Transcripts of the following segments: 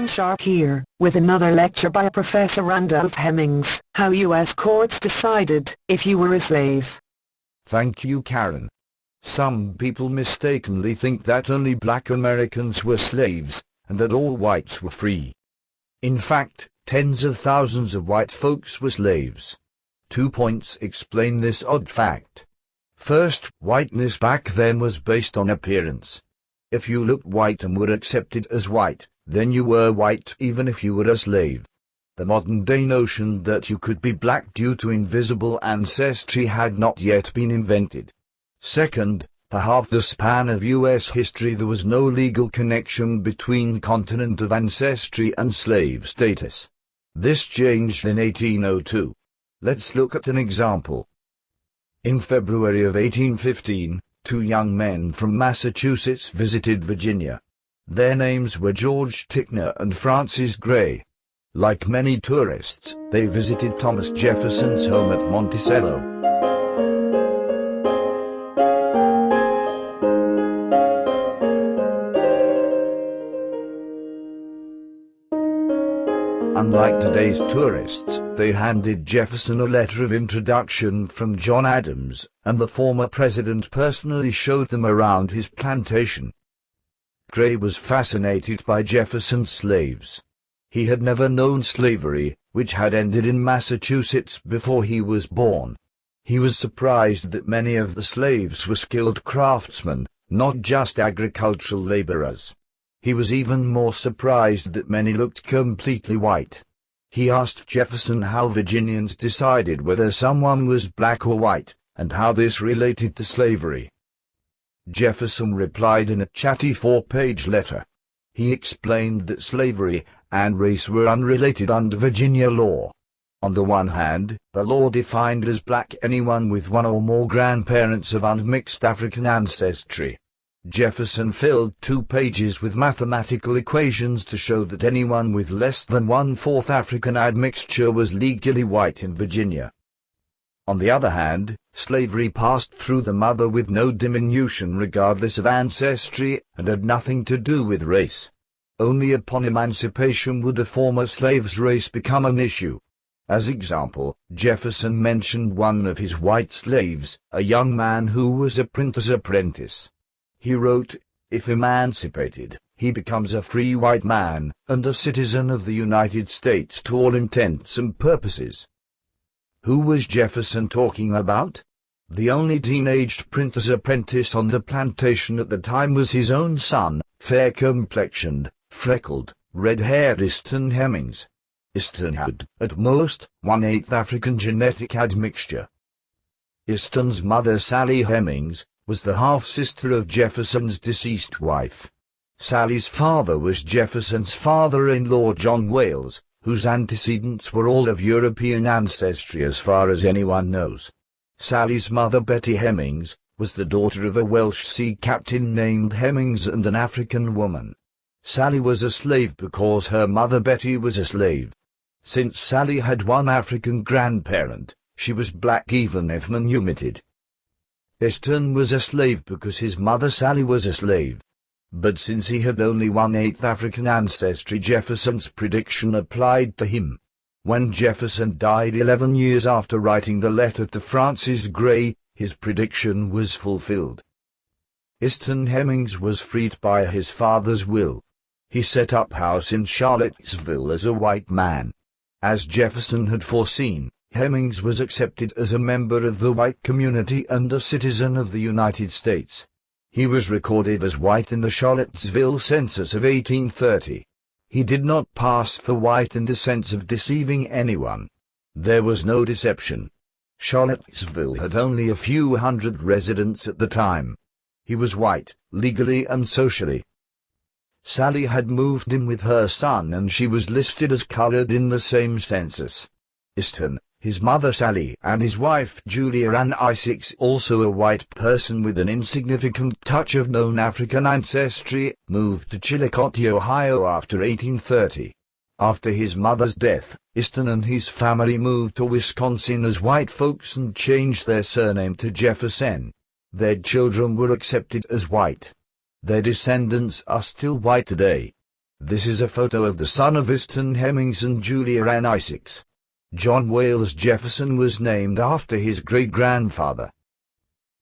John Sharp here, with another lecture by Professor Randolph Hemmings, How U.S. Courts Decided If You Were a Slave. Thank you, Karen. Some people mistakenly think that only black Americans were slaves, and that all whites were free. In fact, tens of thousands of white folks were slaves. 2 points explain this odd fact. First, whiteness back then was based on appearance. If you looked white and were accepted as white, then you were white even if you were a slave. The modern-day notion that you could be black due to invisible ancestry had not yet been invented. Second, for half the span of U.S. history there was no legal connection between continent of ancestry and slave status. This changed in 1802. Let's look at an example. In February of 1815, 2 young men from Massachusetts visited Virginia. Their names were George Ticknor and Francis Gray. Like many tourists, they visited Thomas Jefferson's home at Monticello. Unlike today's tourists, they handed Jefferson a letter of introduction from John Adams, and the former president personally showed them around his plantation. Gray was fascinated by Jefferson's slaves. He had never known slavery, which had ended in Massachusetts before he was born. He was surprised that many of the slaves were skilled craftsmen, not just agricultural laborers. He was even more surprised that many looked completely white. He asked Jefferson how Virginians decided whether someone was black or white, and how this related to slavery. Jefferson replied in a chatty 4-page letter. He explained that slavery and race were unrelated under Virginia law. On the one hand, the law defined as black anyone with one or more grandparents of unmixed African ancestry. Jefferson filled 2 pages with mathematical equations to show that anyone with less than 1/4 African admixture was legally white in Virginia. On the other hand, slavery passed through the mother with no diminution regardless of ancestry, and had nothing to do with race. Only upon emancipation would a former slave's race become an issue. As example, Jefferson mentioned one of his white slaves, a young man who was a printer's apprentice. He wrote, "If emancipated, he becomes a free white man, and a citizen of the United States to all intents and purposes." Who was Jefferson talking about? The only teenaged printer's apprentice on the plantation at the time was his own son, fair-complexioned, freckled, red-haired Easton Hemmings. Easton had, at most, 1/8 African genetic admixture. Easton's mother, Sally Hemmings, was the half-sister of Jefferson's deceased wife. Sally's father was Jefferson's father-in-law, John Wales, whose antecedents were all of European ancestry as far as anyone knows. Sally's mother, Betty Hemmings, was the daughter of a Welsh sea captain named Hemmings and an African woman. Sally was a slave because her mother Betty was a slave. Since Sally had one African grandparent, she was black even if manumitted. Easton was a slave because his mother Sally was a slave. But since he had only 1/8 African ancestry, Jefferson's prediction applied to him. When Jefferson died 11 years after writing the letter to Francis Gray, his prediction was fulfilled. Easton Hemmings was freed by his father's will. He set up house in Charlottesville as a white man. As Jefferson had foreseen, Hemmings was accepted as a member of the white community and a citizen of the United States. He was recorded as white in the Charlottesville census of 1830. He did not pass for white in the sense of deceiving anyone. There was no deception. Charlottesville had only a few hundred residents at the time. He was white, legally and socially. Sally had moved in with her son and she was listed as colored in the same census. Easton, his mother Sally, and his wife Julia Ann Isaacs, also a white person with an insignificant touch of known African ancestry, moved to Chillicothe, Ohio after 1830. After his mother's death, Easton and his family moved to Wisconsin as white folks and changed their surname to Jefferson. Their children were accepted as white. Their descendants are still white today. This is a photo of the son of Easton Hemmings and Julia Ann Isaacs. John Wales Jefferson was named after his great-grandfather.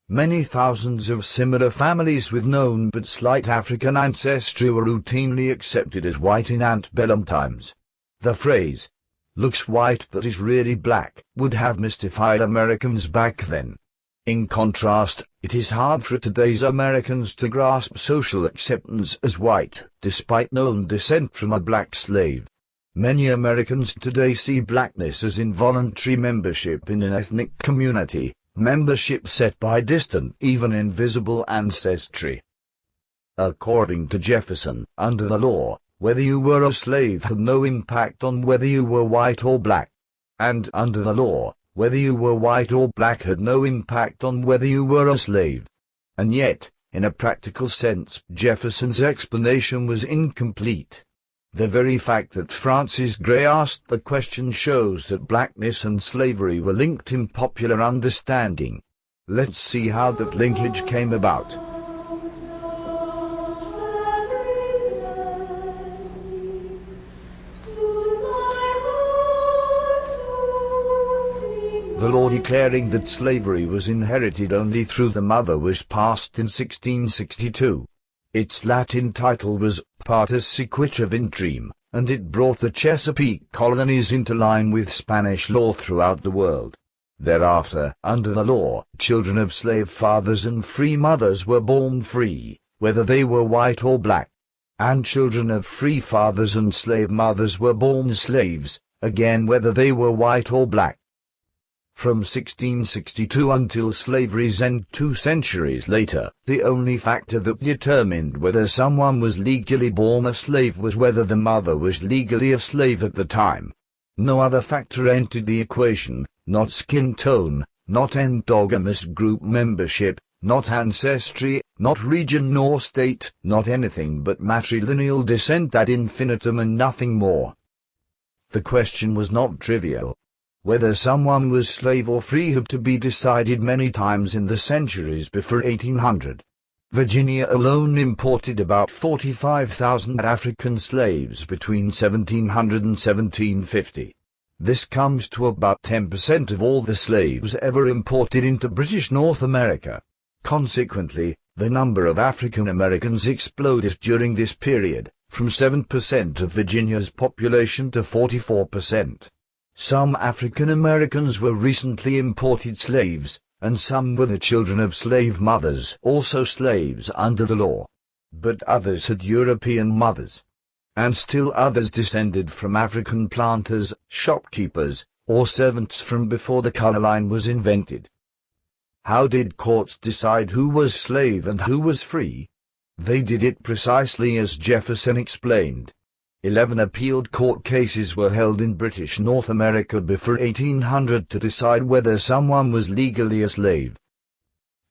Many thousands of similar families with known but slight African ancestry were routinely accepted as white in antebellum times. The phrase, "looks white but is really black," would have mystified Americans back then. In contrast, it is hard for today's Americans to grasp social acceptance as white, despite known descent from a black slave. Many Americans today see blackness as involuntary membership in an ethnic community, membership set by distant, even invisible ancestry. According to Jefferson, under the law, whether you were a slave had no impact on whether you were white or black. And under the law, whether you were white or black had no impact on whether you were a slave. And yet, in a practical sense, Jefferson's explanation was incomplete. The very fact that Francis Gray asked the question shows that blackness and slavery were linked in popular understanding. Let's see how that linkage came about. The law declaring that slavery was inherited only through the mother was passed in 1662. Its Latin title was Partus Sequitur Ventrim, and it brought the Chesapeake colonies into line with Spanish law throughout the world. Thereafter, under the law, children of slave fathers and free mothers were born free, whether they were white or black. And children of free fathers and slave mothers were born slaves, again whether they were white or black. From 1662 until slavery's end 2 centuries later, the only factor that determined whether someone was legally born a slave was whether the mother was legally a slave at the time. No other factor entered the equation, not skin tone, not endogamous group membership, not ancestry, not region nor state, not anything but matrilineal descent ad infinitum and nothing more. The question was not trivial. Whether someone was slave or free had to be decided many times in the centuries before 1800. Virginia alone imported about 45,000 African slaves between 1700 and 1750. This comes to about 10% of all the slaves ever imported into British North America. Consequently, the number of African Americans exploded during this period, from 7% of Virginia's population to 44%. Some African Americans were recently imported slaves, and some were the children of slave mothers, also slaves under the law. But others had European mothers. And still others descended from African planters, shopkeepers, or servants from before the color line was invented. How did courts decide who was slave and who was free? They did it precisely as Jefferson explained. 11 appealed court cases were held in British North America before 1800 to decide whether someone was legally a slave.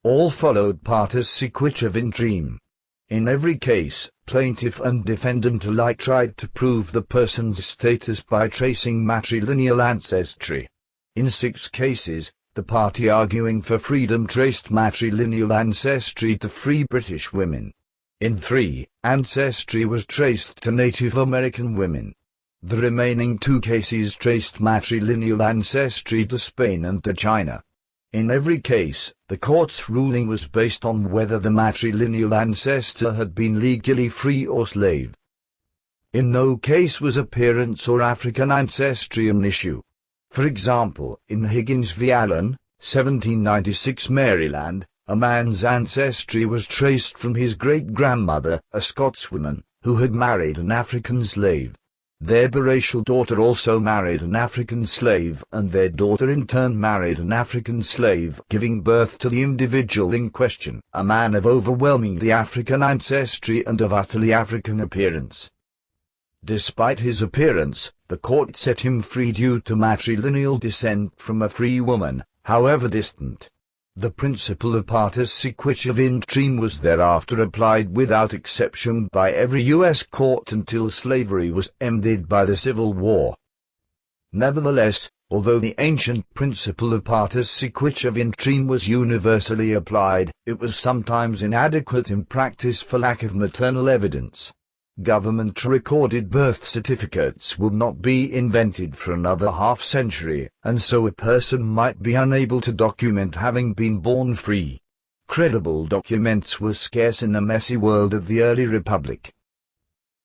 All followed Partus Sequitur Ventrim. In every case, plaintiff and defendant alike tried to prove the person's status by tracing matrilineal ancestry. In 6 cases, the party arguing for freedom traced matrilineal ancestry to free British women. In 3, ancestry was traced to Native American women. The remaining 2 cases traced matrilineal ancestry to Spain and to China. In every case, the court's ruling was based on whether the matrilineal ancestor had been legally free or slave. In no case was appearance or African ancestry an issue. For example, in Higgins v. Allen, 1796 Maryland, a man's ancestry was traced from his great-grandmother, a Scotswoman, who had married an African slave. Their biracial daughter also married an African slave, and their daughter in turn married an African slave, giving birth to the individual in question, a man of overwhelmingly African ancestry and of utterly African appearance. Despite his appearance, the court set him free due to matrilineal descent from a free woman, however distant. The principle of Partus Sequitur Ventrim was thereafter applied without exception by every U.S. court until slavery was ended by the Civil War. Nevertheless, although the ancient principle of Partus Sequitur Ventrim was universally applied, it was sometimes inadequate in practice for lack of maternal evidence. Government-recorded birth certificates would not be invented for another half-century, and so a person might be unable to document having been born free. Credible documents were scarce in the messy world of the early republic.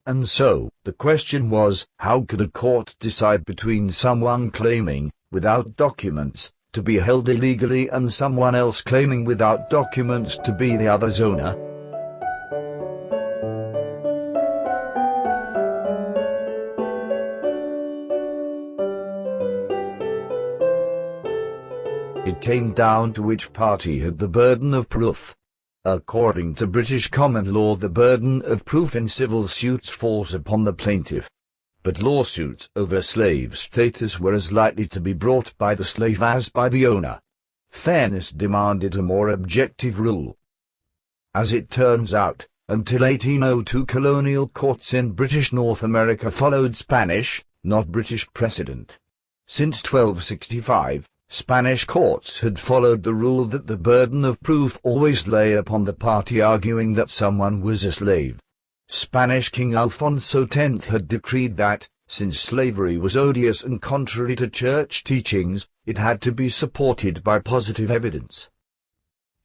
And so, the question was, how could a court decide between someone claiming, without documents, to be held illegally and someone else claiming without documents to be the other's owner? It came down to which party had the burden of proof. According to British common law, the burden of proof in civil suits falls upon the plaintiff. But lawsuits over slave status were as likely to be brought by the slave as by the owner. Fairness demanded a more objective rule. As it turns out, until 1802 colonial courts in British North America followed Spanish, not British precedent. Since 1265, Spanish courts had followed the rule that the burden of proof always lay upon the party arguing that someone was a slave. Spanish King Alfonso X had decreed that, since slavery was odious and contrary to church teachings, it had to be supported by positive evidence.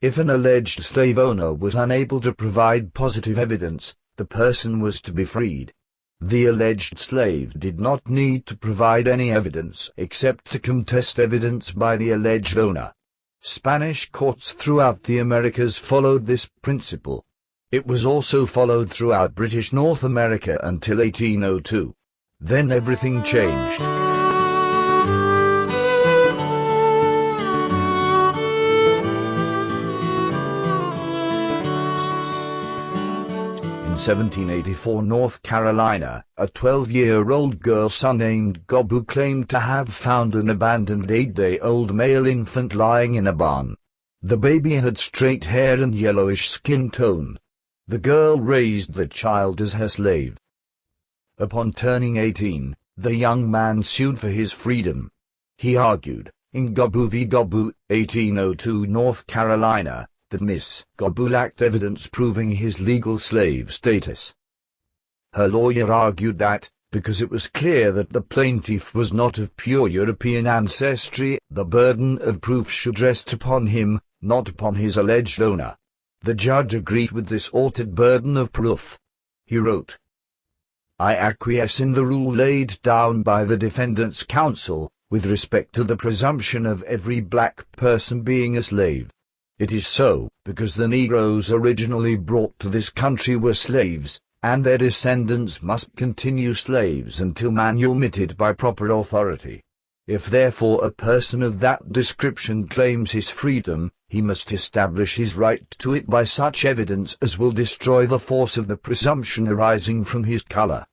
If an alleged slave owner was unable to provide positive evidence, the person was to be freed. The alleged slave did not need to provide any evidence except to contest evidence by the alleged owner. Spanish courts throughout the Americas followed this principle. It was also followed throughout British North America until 1802. Then everything changed. In 1784, North Carolina, a 12-year-old girl named Gobu claimed to have found an abandoned 8-day-old male infant lying in a barn. The baby had straight hair and yellowish skin tone. The girl raised the child as her slave. Upon turning 18, the young man sued for his freedom. He argued, in Gobu v. Gobu, 1802 North Carolina, that Miss Gobu lacked evidence proving his legal slave status. Her lawyer argued that, because it was clear that the plaintiff was not of pure European ancestry, the burden of proof should rest upon him, not upon his alleged owner. The judge agreed with this altered burden of proof. He wrote, "I acquiesce in the rule laid down by the defendant's counsel, with respect to the presumption of every black person being a slave. It is so, because the Negroes originally brought to this country were slaves, and their descendants must continue slaves until manumitted by proper authority. If therefore a person of that description claims his freedom, he must establish his right to it by such evidence as will destroy the force of the presumption arising from his color."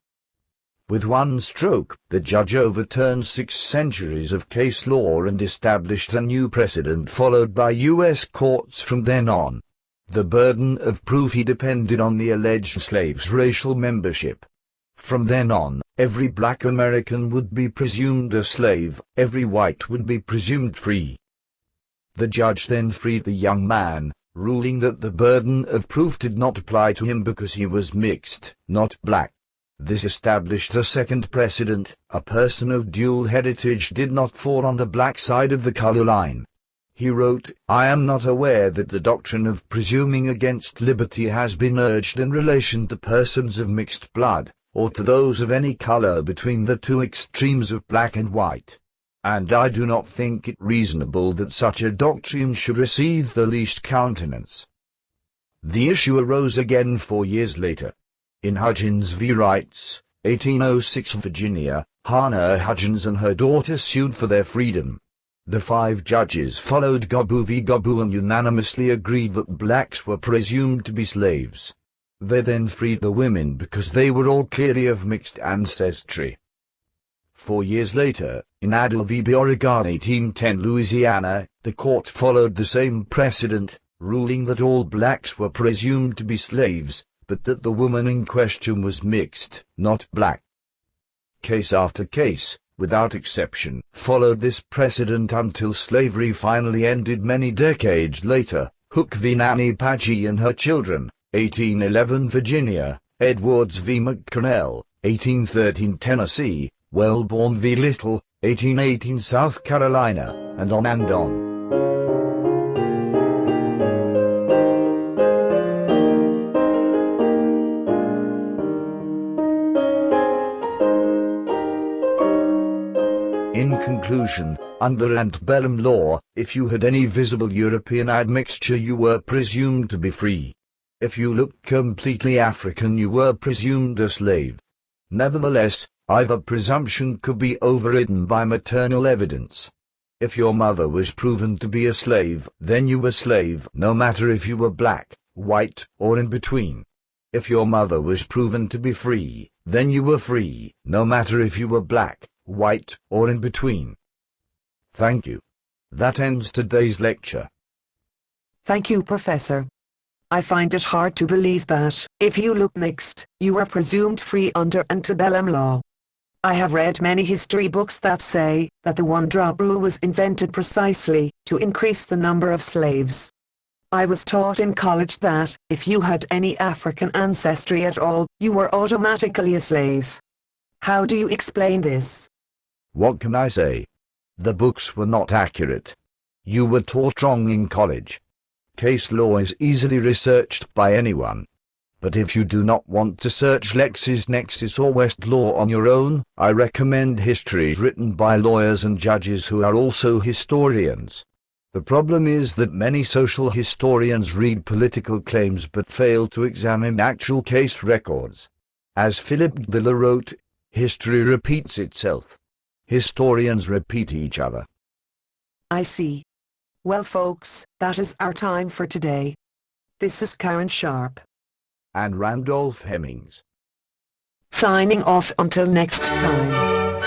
With one stroke, the judge overturned 6 centuries of case law and established a new precedent followed by U.S. courts from then on. The burden of proof depended on the alleged slave's racial membership. From then on, every black American would be presumed a slave, every white would be presumed free. The judge then freed the young man, ruling that the burden of proof did not apply to him because he was mixed, not black. This established a second precedent: a person of dual heritage did not fall on the black side of the color line. He wrote, "I am not aware that the doctrine of presuming against liberty has been urged in relation to persons of mixed blood, or to those of any color between the two extremes of black and white. And I do not think it reasonable that such a doctrine should receive the least countenance." The issue arose again 4 years later. In Hudgens v. Wrights, 1806 Virginia, Hannah Hudgens and her daughter sued for their freedom. The 5 judges followed Gobu v. Gobu and unanimously agreed that blacks were presumed to be slaves. They then freed the women because they were all clearly of mixed ancestry. 4 years later, in Adel v. Oregon 1810 Louisiana, the court followed the same precedent, ruling that all blacks were presumed to be slaves, but that the woman in question was mixed, not black. Case after case, without exception, followed this precedent until slavery finally ended many decades later. Hook v. Nanny Pagee and her children, 1811 Virginia, Edwards v. McConnell, 1813 Tennessee, Wellborn v. Little, 1818 South Carolina, and on and on. In conclusion, under antebellum law, if you had any visible European admixture you were presumed to be free. If you looked completely African you were presumed a slave. Nevertheless, either presumption could be overridden by maternal evidence. If your mother was proven to be a slave, then you were slave no matter if you were black, white, or in between. If your mother was proven to be free, then you were free no matter if you were black, white, or in between. Thank you. That ends today's lecture. Thank you, Professor. I find it hard to believe that, if you look mixed, you are presumed free under antebellum law. I have read many history books that say that the one-drop rule was invented precisely to increase the number of slaves. I was taught in college that, if you had any African ancestry at all, you were automatically a slave. How do you explain this? What can I say? The books were not accurate. You were taught wrong in college. Case law is easily researched by anyone. But if you do not want to search LexisNexis or Westlaw on your own, I recommend histories written by lawyers and judges who are also historians. The problem is that many social historians read political claims but fail to examine actual case records. As Philip Diller wrote, history repeats itself. Historians repeat each other. I see. Well folks, that is our time for today. This is Karen Sharp. And Randolph Hemmings. Signing off until next time.